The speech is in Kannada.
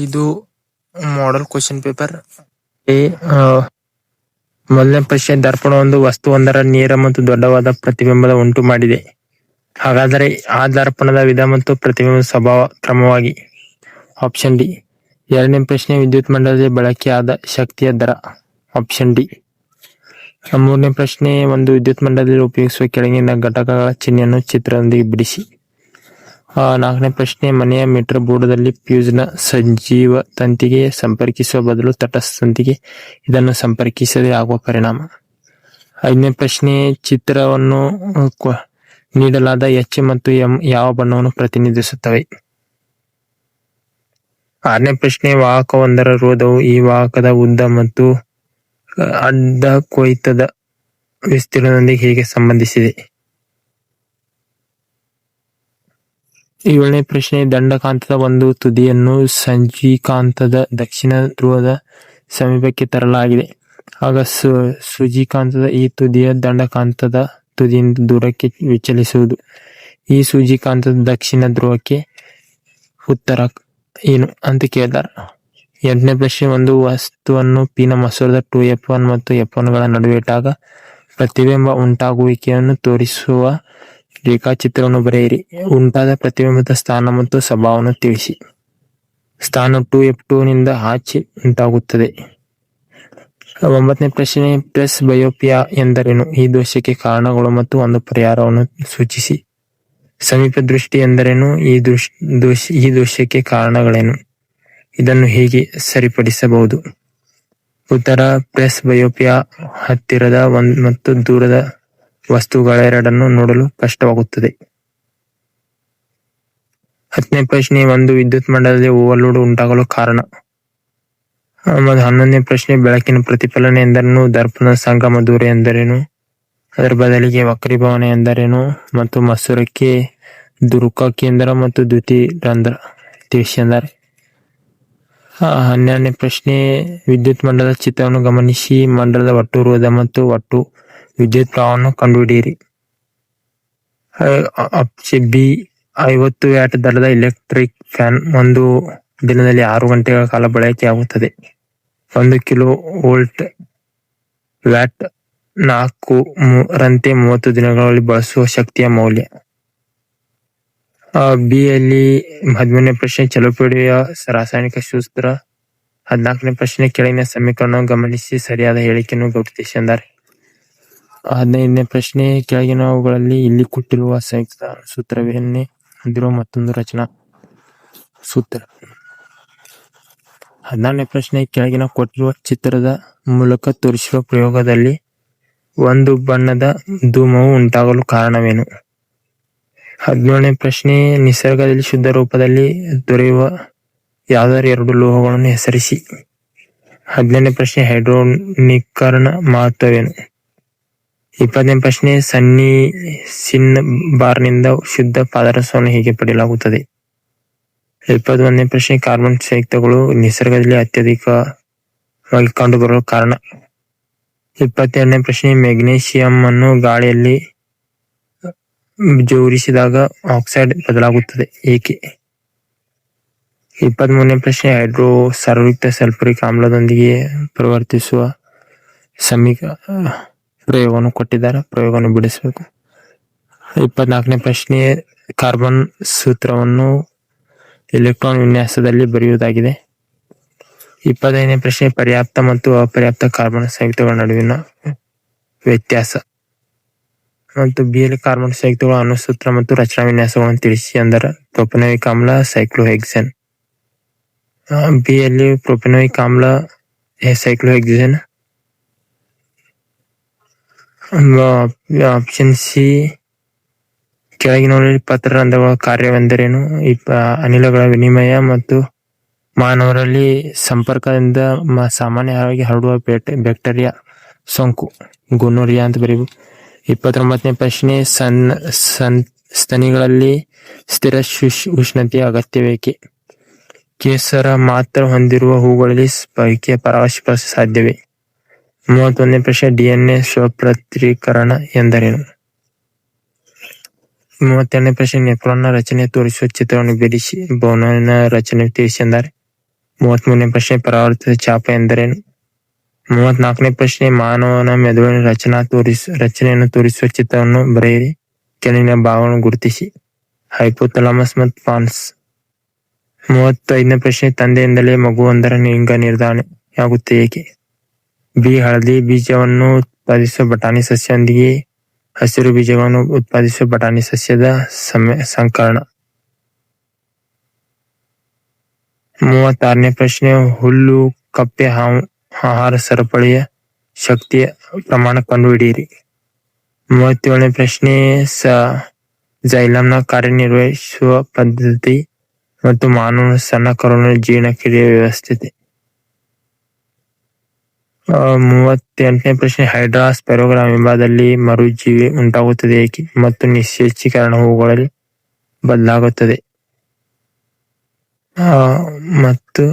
ಇದು ಮಾಡೆಲ್ ಕ್ವಶನ್ ಪೇಪರ್. ಮೊದಲನೇ ಪ್ರಶ್ನೆ, ದರ್ಪಣ ಒಂದು ವಸ್ತುವೊಂದರ ನೇರ ಮತ್ತು ದೊಡ್ಡವಾದ ಪ್ರತಿಬಿಂಬದ ಉಂಟು ಮಾಡಿದೆ. ಹಾಗಾದರೆ ಆ ದರ್ಪಣದ ವಿಧ ಮತ್ತು ಪ್ರತಿಬಿಂಬದ ಸ್ವಭಾವ ಕ್ರಮವಾಗಿ. Option D. ಎರಡನೇ ಪ್ರಶ್ನೆ, ವಿದ್ಯುತ್ ಮಂಡಲದಲ್ಲಿ ಬಳಕೆಯಾದ ಶಕ್ತಿಯ ದರ. Option D. ಮೂರನೇ ಪ್ರಶ್ನೆ, ಒಂದು ವಿದ್ಯುತ್ ಮಂಡಲದಲ್ಲಿ ಉಪಯೋಗಿಸುವ ಕೆಳಗಿನ ಘಟಕಗಳ ಚಿಹ್ನೆಯನ್ನು ಚಿತ್ರದೊಂದಿಗೆ ಬಿಡಿಸಿ. ನಾಲ್ಕನೇ ಪ್ರಶ್ನೆ, ಮನೆಯ ಮೀಟರ್ ಬೋರ್ಡ್ನಲ್ಲಿ ಫ್ಯೂಸ್ನ ಸಜೀವ ತಂತಿಗೆ ಸಂಪರ್ಕಿಸುವ ಬದಲು ತಟಸ್ಥ ತಂತಿಗೆ ಇದನ್ನು ಸಂಪರ್ಕಿಸದೆ ಆಗುವ ಪರಿಣಾಮ. ಐದನೇ ಪ್ರಶ್ನೆ, ಚಿತ್ರವನ್ನು ನೀಡಲಾದ ಎಚ್ ಮತ್ತು ಎಂ ಯಾವ ಬಣ್ಣವನ್ನು ಪ್ರತಿನಿಧಿಸುತ್ತವೆ. ಆರನೇ ಪ್ರಶ್ನೆ, ವಾಹಕವೊಂದರ ರೋಧವು ಈ ವಾಹಕದ ಉದ್ದ ಮತ್ತು ಅಡ್ಡ ಕೊಯ್ತದ ವಿಸ್ತೀರ್ಣದೊಂದಿಗೆ ಹೇಗೆ ಸಂಬಂಧಿಸಿದೆ. ಏಳನೇ ಪ್ರಶ್ನೆ, ದಂಡಕಾಂತದ ಒಂದು ತುದಿಯನ್ನು ಸೂಜಿಕಾಂತದ ದಕ್ಷಿಣ ಧ್ರುವದ ಸಮೀಪಕ್ಕೆ ತರಲಾಗಿದೆ. ಆಗ ಸೂಜಿಕಾಂತದ ಈ ತುದಿಯ ದಂಡಕಾಂತದ ತುದಿಯಿಂದ ದೂರಕ್ಕೆ ವಿಚಲಿಸುವುದು. ಈ ಸೂಜಿಕಾಂತದ ದಕ್ಷಿಣ ಧ್ರುವಕ್ಕೆ ಉತ್ತರ ಏನು ಅಂತ ಕೇಳಿದ್ದಾರೆ. ಎಂಟನೇ ಪ್ರಶ್ನೆ, ಒಂದು ವಸ್ತುವನ್ನು ಪಿನ ಮಸೂರದ 2f1 ಮತ್ತು f1 ಗಳ ನಡುವೆ ಇಟ್ಟಾಗ ಪ್ರತಿಬಿಂಬ ಉಂಟಾಗುವಿಕೆಯನ್ನು ತೋರಿಸುವ ರೇಖಾಚಿತ್ರವನ್ನು ಬರೆಯಿರಿ. ಉಂಟಾದ ಪ್ರತಿಬಿಂಬದ ಸ್ಥಾನ ಮತ್ತು ಸ್ವಭಾವವನ್ನು ತಿಳಿಸಿ. ಸ್ಥಾನ 2f2 ನಿಂದ ಆಚೆ ಉಂಟಾಗುತ್ತದೆ. ಒಂಬತ್ತನೇ ಪ್ರಶ್ನೆ, ಪ್ರೆಸ್ ಬಯೋಪಿಯಾ ಎಂದರೇನು, ಈ ದೋಷಕ್ಕೆ ಕಾರಣಗಳು ಮತ್ತು ಒಂದು ಪರಿಹಾರವನ್ನು ಸೂಚಿಸಿ. ಸಮೀಪ ದೃಷ್ಟಿ ಎಂದರೇನು, ಈ ದೋಷಕ್ಕೆ ಕಾರಣಗಳೇನು, ಇದನ್ನು ಹೇಗೆ ಸರಿಪಡಿಸಬಹುದು. ಉತ್ತರ, ಪ್ರೆಸ್ ಬಯೋಪಿಯಾ ಹತ್ತಿರದ ಮತ್ತು ದೂರದ ವಸ್ತುಗಳೆರಡನ್ನು ನೋಡಲು ಕಷ್ಟವಾಗುತ್ತದೆ. ಹತ್ತನೇ ಪ್ರಶ್ನೆ, ಒಂದು ವಿದ್ಯುತ್ ಮಂಡಲದಲ್ಲಿ ಓವರ್ಲೋಡ್ ಉಂಟಾಗಲು ಕಾರಣ. 11ನೇ ಪ್ರಶ್ನೆ, ಬೆಳಕಿನ ಪ್ರತಿಫಲನ ಎಂದರೇನು, ದರ್ಪಣದ ಸಂಗಮ ದೂರ ಎಂದರೇನು, ಅದರ ಬದಲಿಗೆ ವಕ್ರೀಭವನ ಎಂದರೇನು ಮತ್ತು ಮಸೂರಕ್ಕೆ ದುರುಕ ಕೇಂದ್ರ ಮತ್ತು ದ್ಯುತಿ ರಂಧ್ರ ತಿಳಿಸಿ ಎಂದರೆ. 12ನೇ ಪ್ರಶ್ನೆ, ವಿದ್ಯುತ್ ಮಂಡಲದ ಚಿತ್ರವನ್ನು ಗಮನಿಸಿ ಮಂಡಲದ ಒಟ್ಟು ರೋಧ ಮತ್ತು ಒಟ್ಟು ವಿದ್ಯುತ್ ಪ್ರವಾಹವನ್ನು ಕಂಡುಹಿಡಿಯಿರಿ. Option B. 50 ವ್ಯಾಟ್ ದರದ ಎಲೆಕ್ಟ್ರಿಕ್ ಫ್ಯಾನ್ ಒಂದು ದಿನದಲ್ಲಿ 6 ಗಂಟೆಗಳ ಕಾಲ ಬಳಕೆಯಾಗುತ್ತದೆ. 1 ಕಿಲೋ ವೋಲ್ಟ್ ವ್ಯಾಟ್ 4 ರಂತೆ 30 ದಿನಗಳಲ್ಲಿ ಬಳಸುವ ಶಕ್ತಿಯ ಮೌಲ್ಯ. ಬಿ ಯಲ್ಲಿ 13ನೇ ಪ್ರಶ್ನೆ, ಚಲುಪಡಿಯ ರಾಸಾಯನಿಕ ಸೂತ್ರ. 14ನೇ ಪ್ರಶ್ನೆ, ಕೆಳಗಿನ ಸಮೀಕರಣವನ್ನು ಗಮನಿಸಿ ಸರಿಯಾದ ಹೇಳಿಕೆಯನ್ನು ಗುರುತಿಸಿ ಎಂದರೆ. 15ನೇ ಪ್ರಶ್ನೆ, ಕೆಳಗಿನವುಗಳಲ್ಲಿ ಇಲ್ಲಿ ಕೊಟ್ಟಿರುವ ಸಂಯುಕ್ತ ಸೂತ್ರವನ್ನೇ ಹೊಂದಿರುವ ಮತ್ತೊಂದು ರಚನಾ ಸೂತ್ರ. 16ನೇ ಪ್ರಶ್ನೆ, ಕೆಳಗಿನ ಕೊಟ್ಟಿರುವ ಚಿತ್ರದ ಮೂಲಕ ತೋರಿಸಿರುವ ಪ್ರಯೋಗದಲ್ಲಿ ಒಂದು ಬಣ್ಣದ ಧೂಮವು ಉಂಟಾಗಲು ಕಾರಣವೇನು. 17ನೇ ಪ್ರಶ್ನೆ, ನಿಸರ್ಗದಲ್ಲಿ ಶುದ್ಧ ರೂಪದಲ್ಲಿ ದೊರೆಯುವ ಯಾವುದಾದರೂ 2 ಲೋಹಗಳನ್ನು ಹೆಸರಿಸಿ. 18ನೇ ಪ್ರಶ್ನೆ, ಹೈಡ್ರೋನೀಕರಣ ಮಹತ್ವವೇನು. 20ನೇ ಪ್ರಶ್ನೆ, ಸಿನ್ ಬಾರ್ನಿಂದ ಶುದ್ಧ ಪಾದರಸವನ್ನು ಹೇಗೆ ಪಡೆಯಲಾಗುತ್ತದೆ. 21ನೇ ಪ್ರಶ್ನೆ, ಕಾರ್ಬನ್ ಸಂಯುಕ್ತಗಳು ನಿಸರ್ಗದಲ್ಲಿ ಅತ್ಯಧಿಕವಾಗಿ ಕಂಡುಬರಲು ಕಾರಣ. 22ನೇ ಪ್ರಶ್ನೆ, ಮೆಗ್ನೀಷಿಯಂ ಅನ್ನು ಗಾಳಿಯಲ್ಲಿ ಜೋಡಿಸಿದಾಗ ಆಕ್ಸೈಡ್ ಬದಲಾಗುತ್ತದೆ ಏಕೆ. 23ನೇ ಪ್ರಶ್ನೆ, ಸಾರಯುಕ್ತ ಸಲ್ಫ್ಯೂರಿಕ್ ಆಮ್ಲದೊಂದಿಗೆ ಪರಿವರ್ತಿಸುವ ಪ್ರಯೋಗವನ್ನು ಕೊಟ್ಟಿದ್ದಾರೆ, ಪ್ರಯೋಗವನ್ನು ಬಿಡಿಸಬೇಕು. 24ನೇ ಪ್ರಶ್ನೆ, ಕಾರ್ಬನ್ ಸೂತ್ರವನ್ನು ಎಲೆಕ್ಟ್ರಾನ್ ವಿನ್ಯಾಸದಲ್ಲಿ ಬರೆಯುವುದಾಗಿದೆ. 25ನೇ ಪ್ರಶ್ನೆ, ಪರ್ಯಾಪ್ತ ಮತ್ತು ಅಪರ್ಯಾಪ್ತ ಕಾರ್ಬನ್ ಸಂಯುಕ್ತಗಳ ನಡುವಿನ ವ್ಯತ್ಯಾಸ. ಮತ್ತು ಬಿಯಲ್ಲಿ ಕಾರ್ಬನ್ ಸಂಯುಕ್ತಗಳ ಅಣುಸೂತ್ರ ಮತ್ತು ರಚನಾ ವಿನ್ಯಾಸಗಳನ್ನು ತಿಳಿಸಿ ಅಂದರೆ ಪ್ರೊಪೆನೋಯಿಕ್ ಆಮ್ಲ, ಸೈಕ್ಲೋಹೆಕ್ಸೇನ್. ಬಿಯಲ್ಲಿ ಪ್ರೊಪೆನೋಯಿಕ್ ಆಮ್ಲ, ಸೈಕ್ಲೋಹೆಕ್ಸೇನ್. Option C, ಕೆಳಗಿನವರಲ್ಲಿ ಪತ್ರರಂಧ್ರಗಳ ಕಾರ್ಯವೆಂದರೇನು. ಅನಿಲಗಳ ವಿನಿಮಯ ಮತ್ತು ಮಾನವರಲ್ಲಿ ಸಂಪರ್ಕದಿಂದ ಸಾಮಾನ್ಯವಾಗಿ ಹರಡುವ ಬ್ಯಾಕ್ಟೀರಿಯಾ ಸೋಂಕು ಗೊನೋರಿಯಾ ಅಂತ ಬರೀಬೇಕು. 29ನೇ ಪ್ರಶ್ನೆ, ಸ್ತನಿಗಳಲ್ಲಿ ಸ್ಥಿರ ಉಷ್ಣತೆಯ ಅಗತ್ಯವೇಕೆ. ಕೇಸರ ಮಾತ್ರ ಹೊಂದಿರುವ ಹೂಗಳಲ್ಲಿ ಬಯಕೆಯ ಪರಾಗಸ್ಪರ್ಶ ಸಾಧ್ಯವೇ. 31ನೇ ಪ್ರಶ್ನೆ, DNA ಸ್ವಪ್ರತ್ಯೀಕರಣ ಎಂದರೇನು. 32ನೇ ಪ್ರಶ್ನೆ, ನೆಫ್ರಾನ್ನ ರಚನೆ ತೋರಿಸುವ ಚಿತ್ರವನ್ನು ಬಿಡಿಸಿ ಬೋನಿನ ರಚನೆ ತಿಳಿಸಿ ಎಂದರೆ. 33ನೇ ಪ್ರಶ್ನೆ ಪರಾವರ್ತಿತ ಚಾಪ ಎಂದರೇನು? 34ನೇ ಪ್ರಶ್ನೆ ಮಾನವನ ಮೆದುಳಿನ ರಚನೆಯನ್ನು ತೋರಿಸುವ ಚಿತ್ರವನ್ನು ಬರೆಯಿರಿ. ಕೆಳಗಿನ ಭಾಗವನ್ನು ಗುರುತಿಸಿ. ಹೈಪೋಥಾಲಮಸ್ ಮತ್ತು ಪಾನ್ಸ್. 35ನೇ ಪ್ರಶ್ನೆ ತಂದೆಯಿಂದಲೇ ಮಗುವೊಂದರ ಲಿಂಗ ನಿರ್ಧಾರಣೆಯಾಗುತ್ತೆ ಏಕೆ? ಬಿ. ಹಳದಿ ಬೀಜವನ್ನು ಉತ್ಪಾದಿಸುವ ಬಟಾಣಿ ಸಸ್ಯದೊಂದಿಗೆ ಹಸಿರು ಬೀಜಗಳನ್ನು ಉತ್ಪಾದಿಸುವ ಬಟಾಣಿ ಸಸ್ಯದ ಸಂಕರಣ. 36ನೇ ಪ್ರಶ್ನೆ ಹುಲ್ಲು ಕಪ್ಪೆ ಹಾವು ಆಹಾರ ಸರಪಳಿಯ ಶಕ್ತಿಯ ಪ್ರಮಾಣ ಕಂಡುಹಿಡಿಯಿರಿ. 37ನೇ ಪ್ರಶ್ನೆ ಜೈಲಂನ ಕಾರ್ಯನಿರ್ವಹಿಸುವ ಪದ್ಧತಿ ಮತ್ತು ಮಾನವನ ಸಣ್ಣ ಕರುಳಿನ ಜೀರ್ಣಕ್ರಿಯೆ ವ್ಯವಸ್ಥೆ. 38ನೇ ಪ್ರಶ್ನೆ ಹೈಡ್ರಾ ಸ್ಪೈರೋಗಳ ಅಮೀಬಾದಲ್ಲಿ ಮರುಜೀವಿ ಉಂಟಾಗುತ್ತದೆ ಏಕೆ ಮತ್ತು ನಿಶ್ಚಲೀಕರಣ ಹೂವುಗಳಲ್ಲಿ ಬದಲಾಗುತ್ತದೆ? ಮತ್ತು